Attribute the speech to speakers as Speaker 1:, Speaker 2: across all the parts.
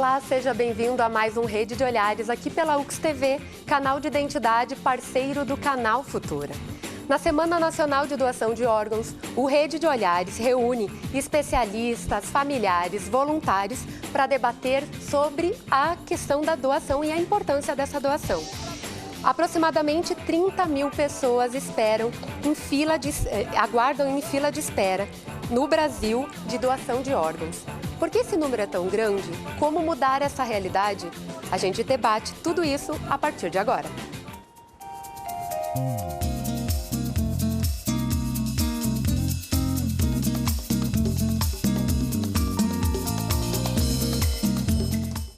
Speaker 1: Olá, seja bem-vindo a mais um Rede de Olhares aqui pela UX TV, canal de identidade parceiro do Canal Futura. Na Semana Nacional de Doação de Órgãos, o Rede de Olhares reúne especialistas, familiares, voluntários para debater sobre a questão da doação e a importância dessa doação. Aproximadamente 30 mil pessoas aguardam em fila de espera no Brasil de doação de órgãos. Por que esse número é tão grande? Como mudar essa realidade? A gente debate tudo isso a partir de agora.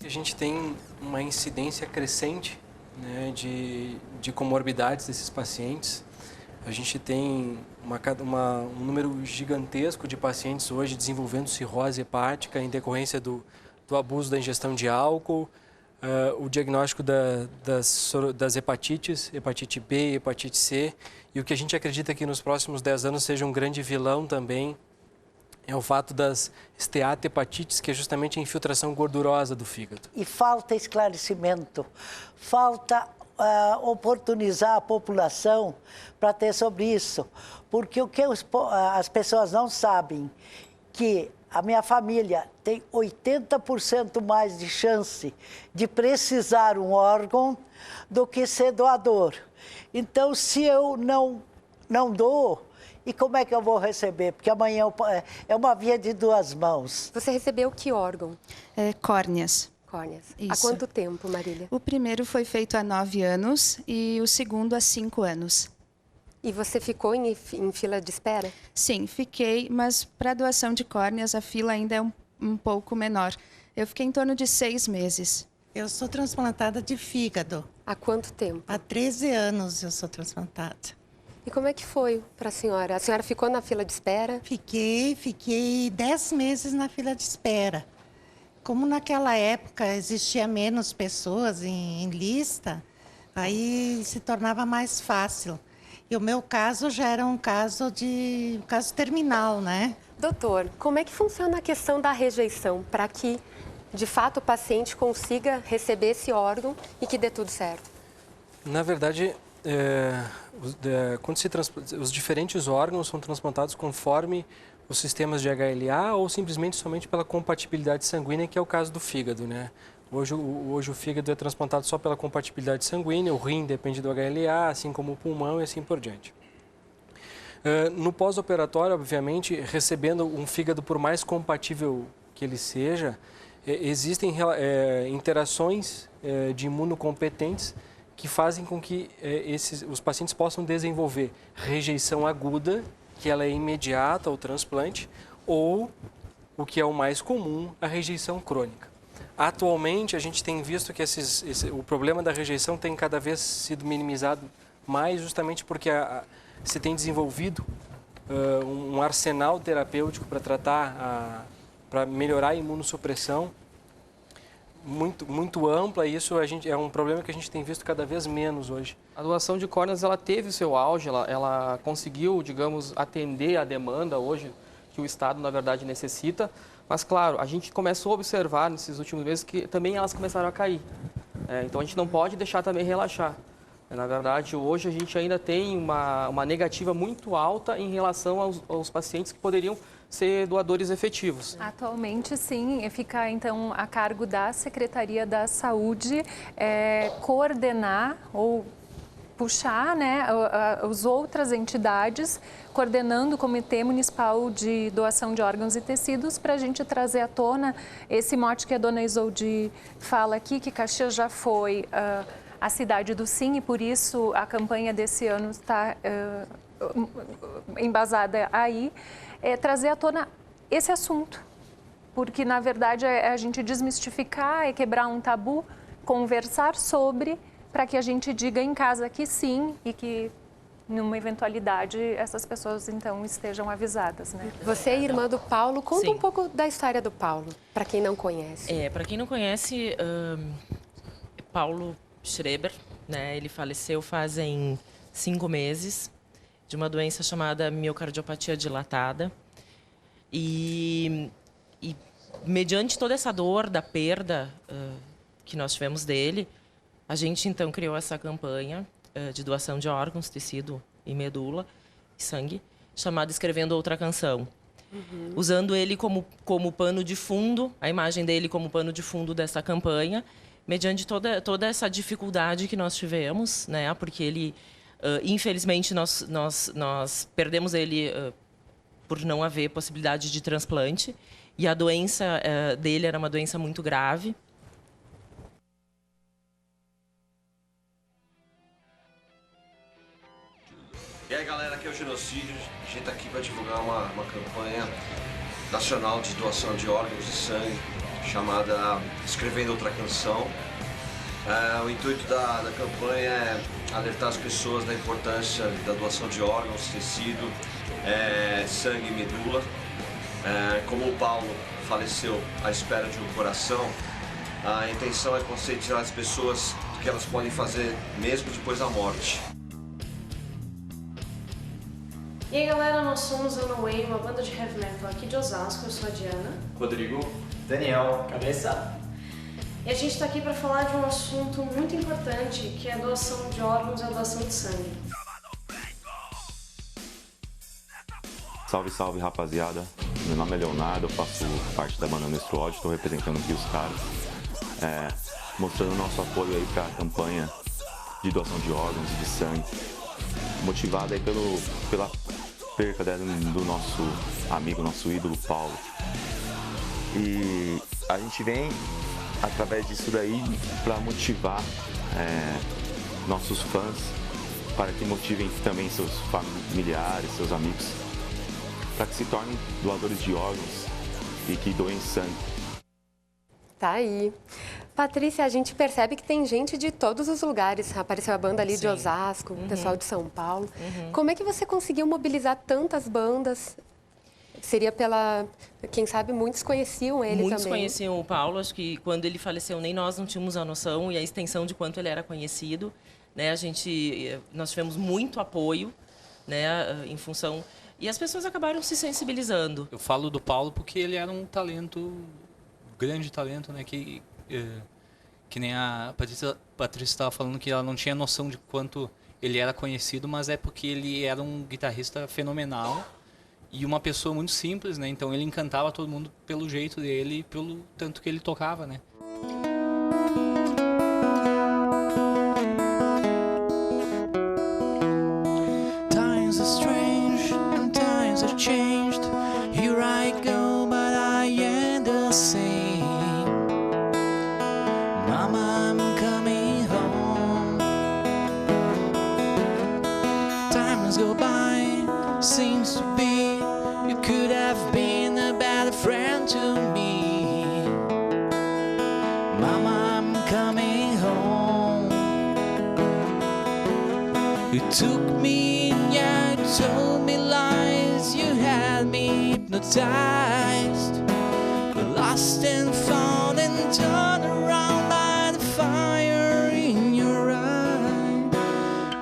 Speaker 2: A gente tem uma incidência crescente, né, de comorbidades desses pacientes. A gente tem um número gigantesco de pacientes hoje desenvolvendo cirrose hepática em decorrência do abuso da ingestão de álcool, o diagnóstico das hepatites, hepatite B, hepatite C, e o que a gente acredita que nos próximos 10 anos seja um grande vilão também é o fato das esteatohepatites, que é justamente a infiltração gordurosa do fígado.
Speaker 3: E falta esclarecimento, falta oportunizar a população para ter sobre isso. Porque o que as pessoas não sabem, que a minha família tem 80% mais de chance de precisar um órgão do que ser doador. Então, se eu não dou, e como é que eu vou receber? Porque amanhã é uma via de duas mãos.
Speaker 1: Você recebeu que órgão?
Speaker 4: Córneas.
Speaker 1: Córneas.
Speaker 4: Isso.
Speaker 1: Há quanto tempo, Marília?
Speaker 4: O primeiro foi feito há 9 anos e o segundo há 5 anos.
Speaker 1: E você ficou em fila de espera?
Speaker 4: Sim, fiquei, mas para doação de córneas a fila ainda é um pouco menor. Eu fiquei em torno de 6 meses.
Speaker 5: Eu sou transplantada de fígado.
Speaker 1: Há quanto tempo?
Speaker 5: Há 13 anos eu sou transplantada.
Speaker 1: E como é que foi para a senhora? A senhora ficou na fila de espera?
Speaker 5: Fiquei 10 meses na fila de espera. Como naquela época existia menos pessoas em lista, aí se tornava mais fácil. E o meu caso já era um caso terminal, né?
Speaker 1: Doutor, como é que funciona a questão da rejeição para que, de fato, o paciente consiga receber esse órgão e que dê tudo certo?
Speaker 2: Na verdade, os diferentes órgãos são transplantados conforme os sistemas de HLA ou simplesmente somente pela compatibilidade sanguínea, que é o caso do fígado, né? Hoje o fígado é transplantado só pela compatibilidade sanguínea, o rim depende do HLA, assim como o pulmão e assim por diante. No pós-operatório, obviamente, recebendo um fígado por mais compatível que ele seja, existem interações de imunocompetentes que fazem com que os pacientes possam desenvolver rejeição aguda, que ela é imediata ao transplante, ou, o que é o mais comum, a rejeição crônica. Atualmente, a gente tem visto que o problema da rejeição tem cada vez sido minimizado mais, justamente porque se tem desenvolvido um arsenal terapêutico para tratar, para melhorar a imunossupressão muito ampla, e isso é um problema que a gente tem visto cada vez menos hoje.
Speaker 6: A doação de córneas, ela teve o seu auge, ela conseguiu, digamos, atender a demanda hoje que o Estado, na verdade, necessita. Mas, claro, a gente começou a observar nesses últimos meses que também elas começaram a cair. Então, a gente não pode deixar também relaxar. Na verdade, hoje a gente ainda tem uma negativa muito alta em relação aos pacientes que poderiam ser doadores efetivos.
Speaker 7: Atualmente, sim, fica então a cargo da Secretaria da Saúde coordenar ou puxar, né, as outras entidades, coordenando o Comitê Municipal de Doação de Órgãos e Tecidos, para a gente trazer à tona esse mote que a dona Isolde fala aqui, que Caxias já foi a cidade do sim, e por isso a campanha desse ano está embasada aí, trazer à tona esse assunto, porque na verdade é a gente desmistificar, é quebrar um tabu, conversar sobre, para que a gente diga em casa que sim e que numa eventualidade essas pessoas então estejam avisadas, né?
Speaker 1: Você é irmã do Paulo, conta
Speaker 8: Sim.
Speaker 1: um pouco da história do Paulo, para quem não conhece.
Speaker 8: Para quem não conhece, Paulo Schreber, né? Ele faleceu fazem 5 meses de uma doença chamada miocardiopatia dilatada. E mediante toda essa dor da perda que nós tivemos dele, a gente então criou essa campanha de doação de órgãos, tecido e medula e sangue, chamada Escrevendo Outra Canção. Usando ele como pano de fundo, a imagem dele como pano de fundo dessa campanha, mediante toda essa dificuldade que nós tivemos, né? Porque ele, infelizmente, nós perdemos ele por não haver possibilidade de transplante, e a doença dele era uma doença muito grave.
Speaker 9: E aí galera, aqui é o Genocídio. A gente está aqui para divulgar uma campanha nacional de doação de órgãos e sangue chamada Escrevendo Outra Canção. O intuito da campanha é alertar as pessoas da importância da doação de órgãos, tecido, sangue e medula. Como o Paulo faleceu à espera de um coração, a intenção é conscientizar as pessoas que elas podem fazer mesmo depois da morte.
Speaker 10: E aí galera, nós somos Unaway, uma banda de heavy metal aqui de Osasco. Eu sou a Diana.
Speaker 11: Rodrigo. Daniel. Cabeça.
Speaker 10: E a gente está aqui para falar de um assunto muito importante, que é a doação de órgãos e a doação de sangue.
Speaker 12: Salve, salve rapaziada. Meu nome é Leonardo, eu faço parte da banda Nuestro Ódio, estou representando aqui os caras. Mostrando nosso apoio aí para a campanha de doação de órgãos e de sangue. Motivada aí pela perca do nosso amigo, nosso ídolo Paulo. E a gente vem através disso daí para motivar nossos fãs, para que motivem também seus familiares, seus amigos, para que se tornem doadores de órgãos e que doem sangue.
Speaker 1: Tá aí. Patrícia, a gente percebe que tem gente de todos os lugares. Apareceu a banda ali de Osasco, o pessoal de São Paulo. Como é que você conseguiu mobilizar tantas bandas? Seria quem sabe, muitos conheciam ele também.
Speaker 8: Muitos conheciam o Paulo. Acho que quando ele faleceu, nem nós não tínhamos a noção e a extensão de quanto ele era conhecido. Né? Nós tivemos muito apoio, né, em função... E as pessoas acabaram se sensibilizando.
Speaker 13: Eu falo do Paulo porque ele era um grande talento, né? Que nem a Patrícia estava falando, que ela não tinha noção de quanto ele era conhecido, mas é porque ele era um guitarrista fenomenal e uma pessoa muito simples, né? Então ele encantava todo mundo pelo jeito dele e pelo tanto que ele tocava, né?
Speaker 14: Times are strange and times have changed. Here I go, but I am the same. Mama, I'm coming home. Times go by, seems to be you could have been a better friend to me. Mama, I'm coming home. You took me in, yeah, you told me lies. You had me hypnotized, lost and found and turned around by the fire in your eye.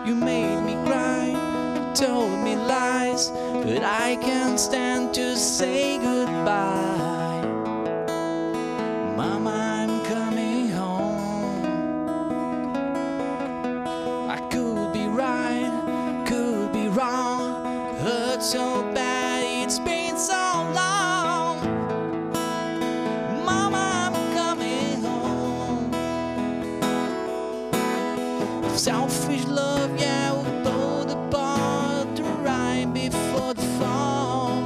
Speaker 14: You made me cry, told me lies, but I can't stand to say goodbye. Mama, I'm coming home. I could be right, could be wrong, hurt so bad, it's been so long. Mama, I'm coming home. Selfish love, yeah, we pulled apart right before the fall.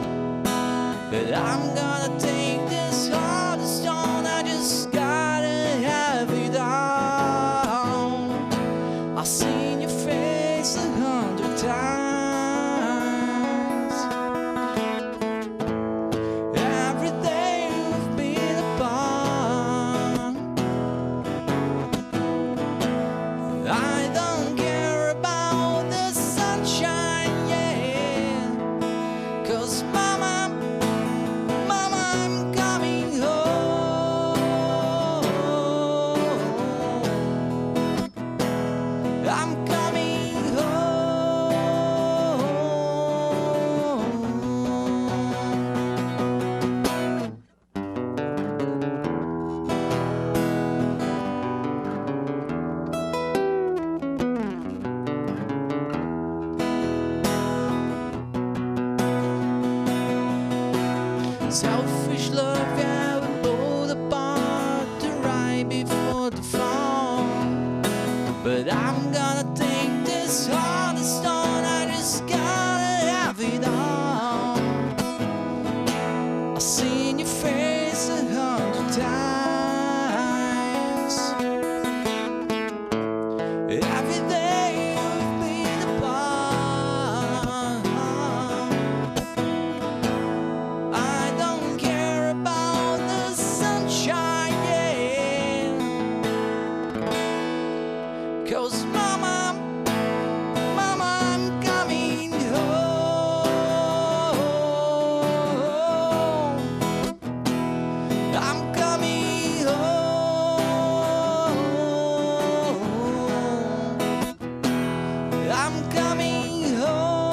Speaker 14: But I'm gonna take this heart of stone, I just gotta have it all. I've seen your face 100 times. Every day you've been apart. I don't care about the sunshine, yeah. 'Cause mama, I'm coming home. I'm coming home. Selfish love, yeah, we pulled apart the right before the fall. But I'm gonna take this heart of stone, I just gotta have it all. I've seen your face 100 times. Every day you've been apart. I don't care about the sunshine, yeah. 'Cause mama, I'm coming home. I'm coming home. I'm coming home.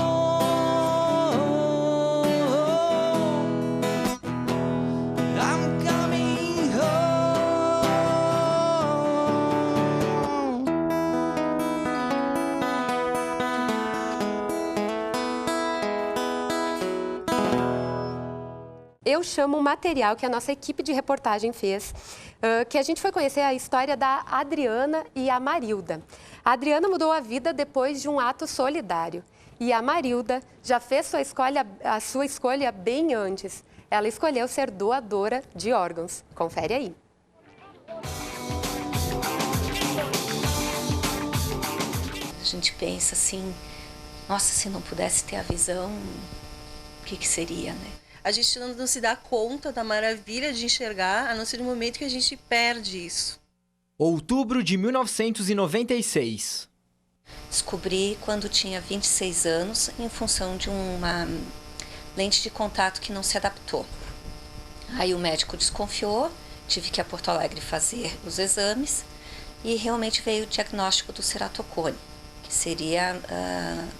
Speaker 14: I'm coming home.
Speaker 1: Eu chamo um material que a nossa equipe de reportagem fez, que a gente foi conhecer a história da Adriana e a Marilda. A Adriana mudou a vida depois de um ato solidário. E a Marilda já fez a sua escolha bem antes. Ela escolheu ser doadora de órgãos. Confere aí.
Speaker 15: A gente pensa assim, nossa, se não pudesse ter a visão, o que seria, né?
Speaker 16: A gente não se dá conta da maravilha de enxergar, a não ser no momento que a gente perde isso.
Speaker 11: Outubro de 1996.
Speaker 15: Descobri quando tinha 26 anos, em função de uma lente de contato que não se adaptou. Aí o médico desconfiou, tive que ir a Porto Alegre fazer os exames e realmente veio o diagnóstico do ceratocone, que seria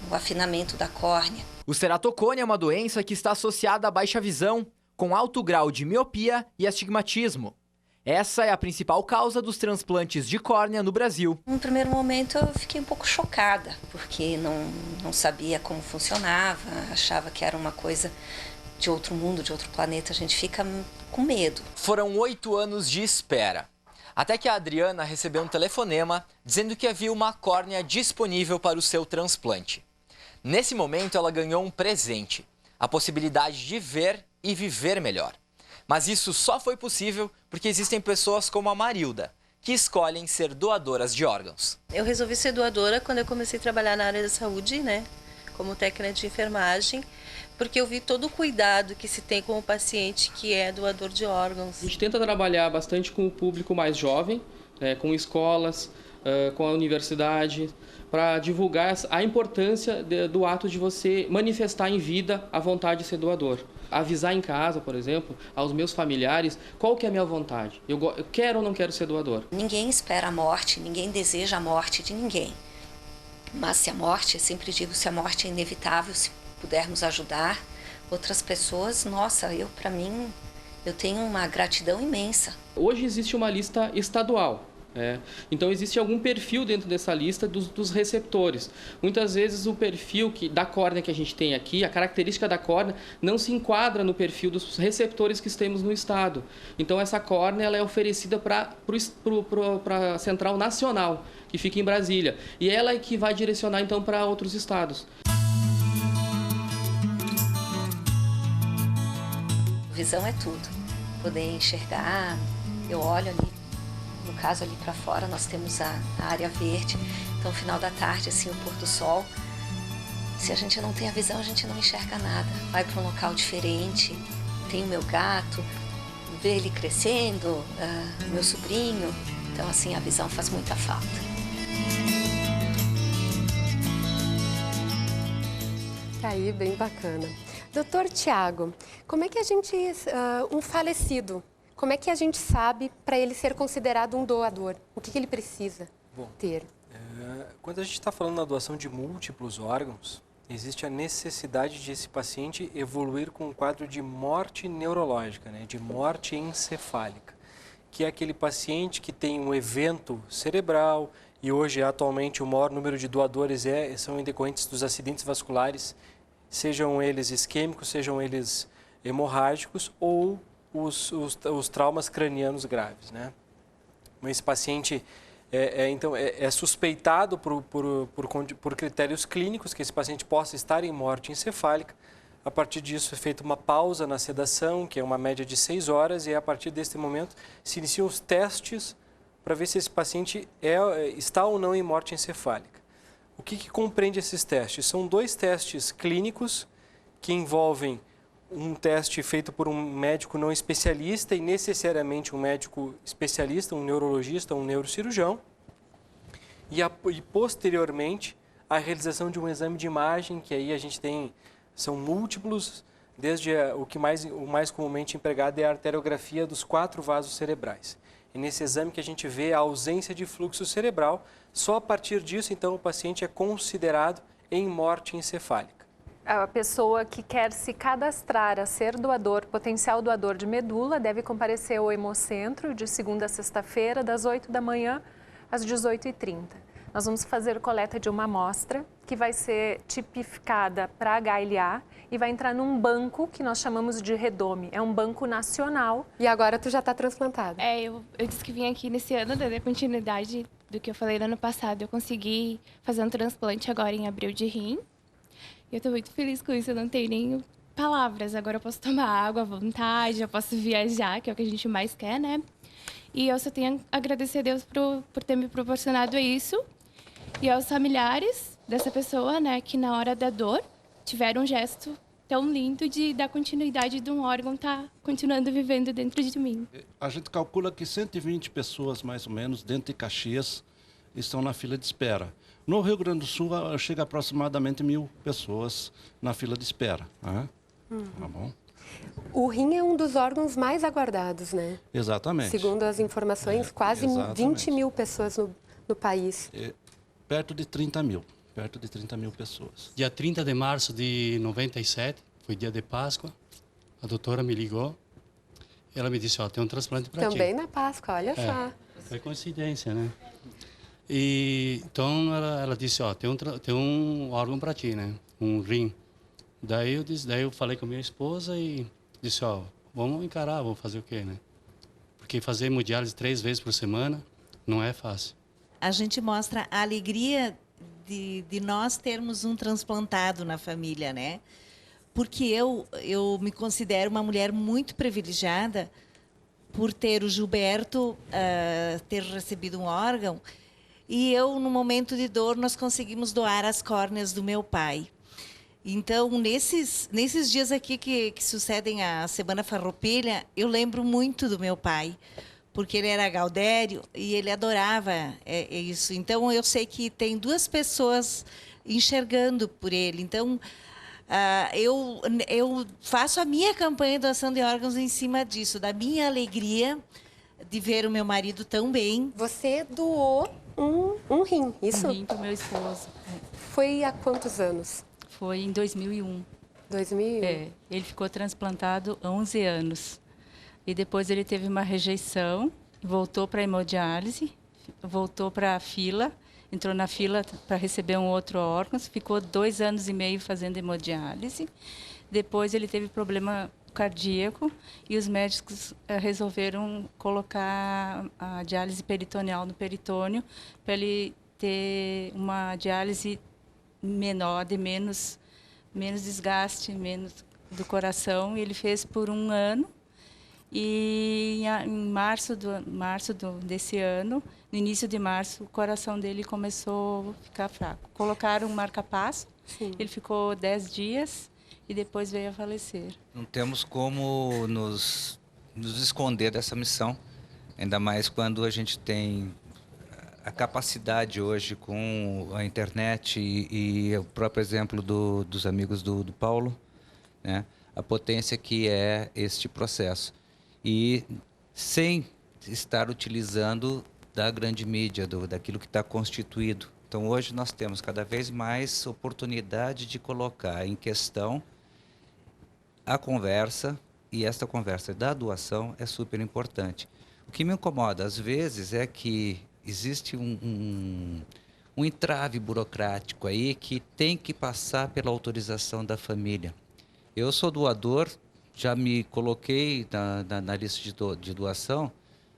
Speaker 15: o afinamento da córnea.
Speaker 11: O ceratocone é uma doença que está associada à baixa visão, com alto grau de miopia e astigmatismo. Essa é a principal causa dos transplantes de córnea no Brasil.
Speaker 15: No primeiro momento eu fiquei um pouco chocada, porque não sabia como funcionava, achava que era uma coisa de outro mundo, de outro planeta, a gente fica com medo.
Speaker 17: Foram 8 anos de espera, até que a Adriana recebeu um telefonema dizendo que havia uma córnea disponível para o seu transplante. Nesse momento, ela ganhou um presente, a possibilidade de ver e viver melhor. Mas isso só foi possível porque existem pessoas como a Marilda, que escolhem ser doadoras de órgãos.
Speaker 16: Eu resolvi ser doadora quando eu comecei a trabalhar na área da saúde, né? Como técnica de enfermagem, porque eu vi todo o cuidado que se tem com o paciente que é doador de órgãos.
Speaker 6: A gente tenta trabalhar bastante com o público mais jovem, com escolas, com a universidade, para divulgar a importância do ato de você manifestar em vida a vontade de ser doador. Avisar em casa, por exemplo, aos meus familiares, qual que é a minha vontade. Eu quero ou não quero ser doador.
Speaker 15: Ninguém espera a morte, ninguém deseja a morte de ninguém. Mas se a morte, eu sempre digo, se a morte é inevitável, se pudermos ajudar outras pessoas, nossa, para mim, eu tenho uma gratidão imensa.
Speaker 6: Hoje existe uma lista estadual. Então existe algum perfil dentro dessa lista dos receptores. Muitas vezes o perfil da córnea que a gente tem aqui, a característica da córnea, não se enquadra no perfil dos receptores que temos no estado. Então essa córnea ela é oferecida para a Central Nacional, que fica em Brasília. E ela é que vai direcionar então para outros estados.
Speaker 15: Visão é tudo. Poder enxergar, eu olho ali. No caso, ali para fora, nós temos a área verde. Então, no final da tarde, assim, o pôr do sol. Se a gente não tem a visão, a gente não enxerga nada. Vai para um local diferente. Tem o meu gato, ver ele crescendo, meu sobrinho. Então, assim, a visão faz muita falta.
Speaker 1: Tá aí, bem bacana. Doutor Tiago, como é que a gente, um falecido, como é que a gente sabe para ele ser considerado um doador? O que ele precisa ter?
Speaker 2: Quando a gente está falando na doação de múltiplos órgãos, existe a necessidade de esse paciente evoluir com um quadro de morte neurológica, né? De morte encefálica, que é aquele paciente que tem um evento cerebral e hoje, atualmente, o maior número de doadores são em decorrentes dos acidentes vasculares, sejam eles isquêmicos, sejam eles hemorrágicos ou os traumas cranianos graves, né? Esse paciente então é suspeitado por critérios clínicos que esse paciente possa estar em morte encefálica. A partir disso é feita uma pausa na sedação, que é uma média de 6 horas, e a partir desse momento se iniciam os testes para ver se esse paciente está ou não em morte encefálica. O que compreende esses testes? São 2 testes clínicos que envolvem um teste feito por um médico não especialista e necessariamente um médico especialista, um neurologista, um neurocirurgião, e posteriormente a realização de um exame de imagem, que aí a gente são múltiplos, desde o mais comumente empregado é a arteriografia dos 4 vasos cerebrais. E nesse exame que a gente vê a ausência de fluxo cerebral, só a partir disso, então, o paciente é considerado em morte encefálica.
Speaker 7: A pessoa que quer se cadastrar a ser potencial doador de medula, deve comparecer ao Hemocentro de segunda a sexta-feira, das 8 da manhã às 18h30. Nós vamos fazer coleta de uma amostra que vai ser tipificada para HLA e vai entrar num banco que nós chamamos de Redome. É um banco nacional.
Speaker 1: E agora tu já está transplantado.
Speaker 18: Eu disse que vim aqui nesse ano, da continuidade do que eu falei no ano passado. Eu consegui fazer um transplante agora em abril de rim. Eu estou muito feliz com isso, eu não tenho nem palavras. Agora eu posso tomar água à vontade, eu posso viajar, que é o que a gente mais quer, né? E eu só tenho a agradecer a Deus por ter me proporcionado isso. E aos familiares dessa pessoa, né, que na hora da dor tiveram um gesto tão lindo de dar continuidade de um órgão estar continuando vivendo dentro de mim.
Speaker 19: A gente calcula que 120 pessoas, mais ou menos, dentro de Caxias, estão na fila de espera. No Rio Grande do Sul, chega aproximadamente 1.000 pessoas na fila de espera. Né? Tá bom?
Speaker 1: O rim é um dos órgãos mais aguardados, né?
Speaker 19: Exatamente.
Speaker 1: Segundo as informações, quase 20 mil pessoas no país.
Speaker 19: Perto de 30 mil pessoas.
Speaker 20: Dia 30 de março de 97, foi dia de Páscoa, a doutora me ligou, ela me disse, tem um transplante para ti.
Speaker 1: Também na Páscoa, olha só.
Speaker 20: Foi coincidência, né? E então ela disse, tem um órgão para ti, né? Um rim. Daí eu falei com a minha esposa e disse, vamos encarar, vamos fazer o quê, né? Porque fazer hemodiálise 3 vezes por semana não é fácil.
Speaker 21: A gente mostra a alegria de nós termos um transplantado na família, né? Porque eu me considero uma mulher muito privilegiada por ter o Gilberto ter recebido um órgão. E eu, no momento de dor, nós conseguimos doar as córneas do meu pai. Então, nesses dias aqui que sucedem a Semana Farroupilha, eu lembro muito do meu pai, porque ele era gaudério e ele adorava isso. Então, eu sei que tem 2 pessoas enxergando por ele. Então, eu faço a minha campanha de doação de órgãos em cima disso, da minha alegria de ver o meu marido tão bem.
Speaker 1: Você doou um rim, isso?
Speaker 22: Um rim para o meu esposo.
Speaker 1: Foi há quantos anos?
Speaker 22: Foi em 2001.
Speaker 1: 2001?
Speaker 22: Ele ficou transplantado há 11 anos. E depois ele teve uma rejeição, voltou para a hemodiálise, voltou para a fila, entrou na fila para receber um outro órgão, ficou 2 anos e meio fazendo hemodiálise. Depois ele teve problema cardíaco e os médicos resolveram colocar a diálise peritoneal no peritônio para ele ter uma diálise menor, de menos desgaste, menos do coração. Ele fez por 1 ano e em março desse ano, no início de março, o coração dele começou a ficar fraco. Colocaram um marca-passo, ele ficou 10 dias e depois veio a falecer.
Speaker 23: Não temos como nos esconder dessa missão, ainda mais quando a gente tem a capacidade hoje com a internet e o próprio exemplo dos amigos do Paulo, né? A potência que é este processo. E sem estar utilizando da grande mídia, daquilo que está constituído. Então, hoje nós temos cada vez mais oportunidade de colocar em questão a conversa, e esta conversa da doação é super importante. O que me incomoda, às vezes, é que existe um entrave burocrático aí que tem que passar pela autorização da família. Eu sou doador já me coloquei na lista de doação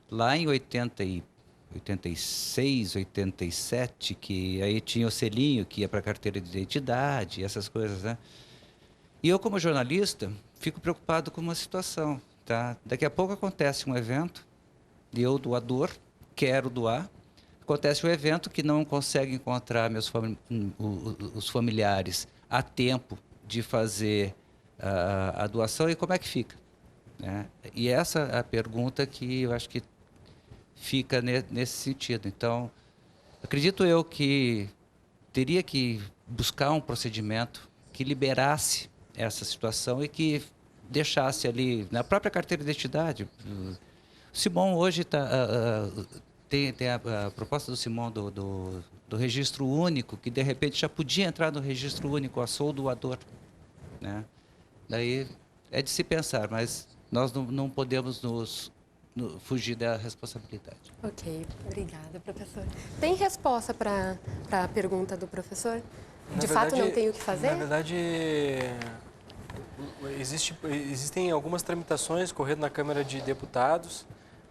Speaker 23: lá em 86, 87, que aí tinha o selinho que ia para a carteira de identidade, essas coisas, né? E eu, como jornalista, fico preocupado com uma situação, tá? Daqui a pouco acontece um evento, e eu, doador, quero doar. Acontece um evento que não consegue encontrar os familiares a tempo de fazer a doação, e como é que fica? Né? E essa é a pergunta que eu acho que fica nesse sentido. Então, acredito eu que teria que buscar um procedimento que liberasse essa situação e que deixasse ali, na própria carteira de identidade. O Simon hoje tem a proposta do Simon do registro único, que de repente já podia entrar no registro único, sou doador. Né? Daí é de se pensar, mas nós não podemos fugir da responsabilidade.
Speaker 1: Ok, obrigada, professor. Tem resposta para a pergunta do professor? De fato, não tem o que fazer?
Speaker 2: Na verdade, existem algumas tramitações correndo na Câmara de Deputados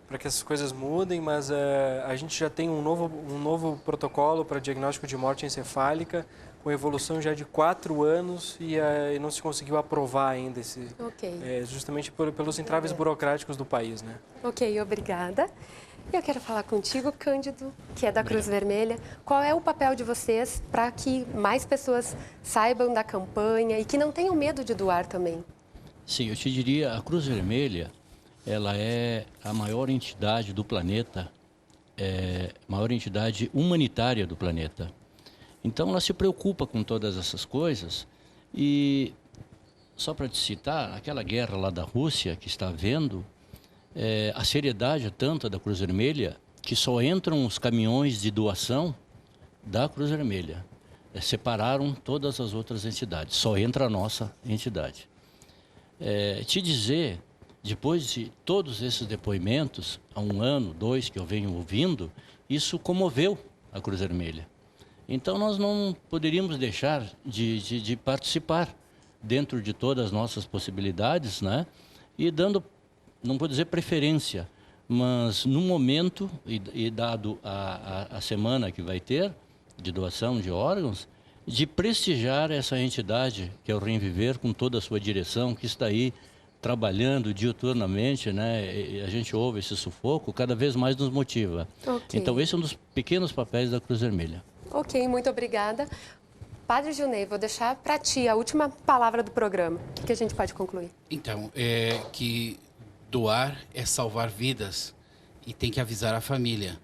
Speaker 2: para que essas coisas mudem, mas a gente já tem um novo protocolo para diagnóstico de morte encefálica, com evolução já de 4 anos e não se conseguiu aprovar ainda justamente pelos entraves burocráticos do país, né?
Speaker 1: Ok, obrigada. Eu quero falar contigo, Cândido, que é da Cruz Vermelha. Qual é o papel de vocês para que mais pessoas saibam da campanha e que não tenham medo de doar também?
Speaker 3: Sim, eu te diria, a Cruz Vermelha, ela é a maior entidade do planeta, maior entidade humanitária do planeta. Então, ela se preocupa com todas essas coisas e, só para te citar, aquela guerra lá da Rússia que está havendo, a seriedade é tanta da Cruz Vermelha que só entram os caminhões de doação da Cruz Vermelha. Separaram todas as outras entidades, só entra a nossa entidade. Te dizer, depois de todos esses depoimentos, há 1 ano, 2 que eu venho ouvindo, isso comoveu a Cruz Vermelha. Então, nós não poderíamos deixar de participar dentro de todas as nossas possibilidades, né? E dando, não vou dizer preferência, mas no momento, e dado a semana que vai ter de doação de órgãos, de prestigiar essa entidade, que é o Renviver, com toda a sua direção, que está aí trabalhando diuturnamente, né? E a gente ouve esse sufoco, cada vez mais nos motiva. Okay. Então, esse é um dos pequenos papéis da Cruz Vermelha.
Speaker 1: Ok, muito obrigada. Padre Gilney, vou deixar para ti a última palavra do programa. O que a gente pode concluir?
Speaker 4: Então, que doar é salvar vidas e tem que avisar a família.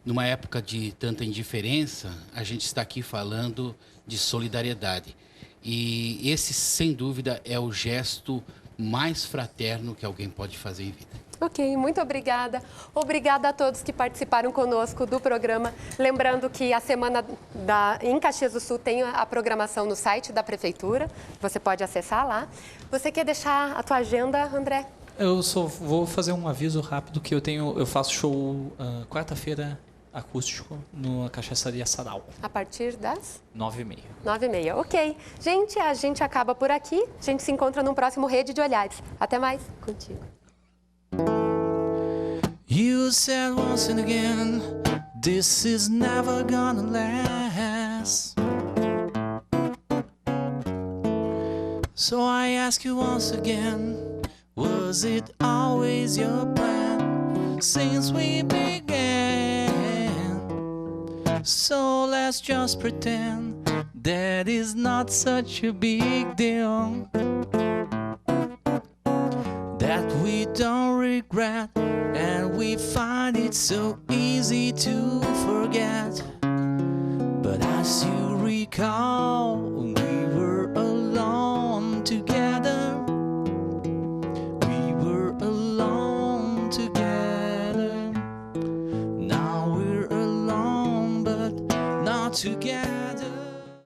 Speaker 4: Numa época de tanta indiferença, a gente está aqui falando de solidariedade. E esse, sem dúvida, é o gesto mais fraterno que alguém pode fazer em vida.
Speaker 1: Ok, muito obrigada. Obrigada a todos que participaram conosco do programa. Lembrando que a semana em Caxias do Sul tem a programação no site da Prefeitura. Você pode acessar lá. Você quer deixar a tua agenda, André?
Speaker 5: Eu só vou fazer um aviso rápido que eu faço show quarta-feira acústico na Cachaçaria Sarau.
Speaker 1: A partir das?
Speaker 5: 9h30.
Speaker 1: 9h30, ok. Gente, a gente acaba por aqui. A gente se encontra no próximo Rede de Olhares. Até mais. Contigo.
Speaker 14: You said once and again, this is never gonna last. So I ask you once again, was it always your plan since we began? So let's just pretend that is not such a big deal, that we don't regret and we find it so easy to forget. But as you recall,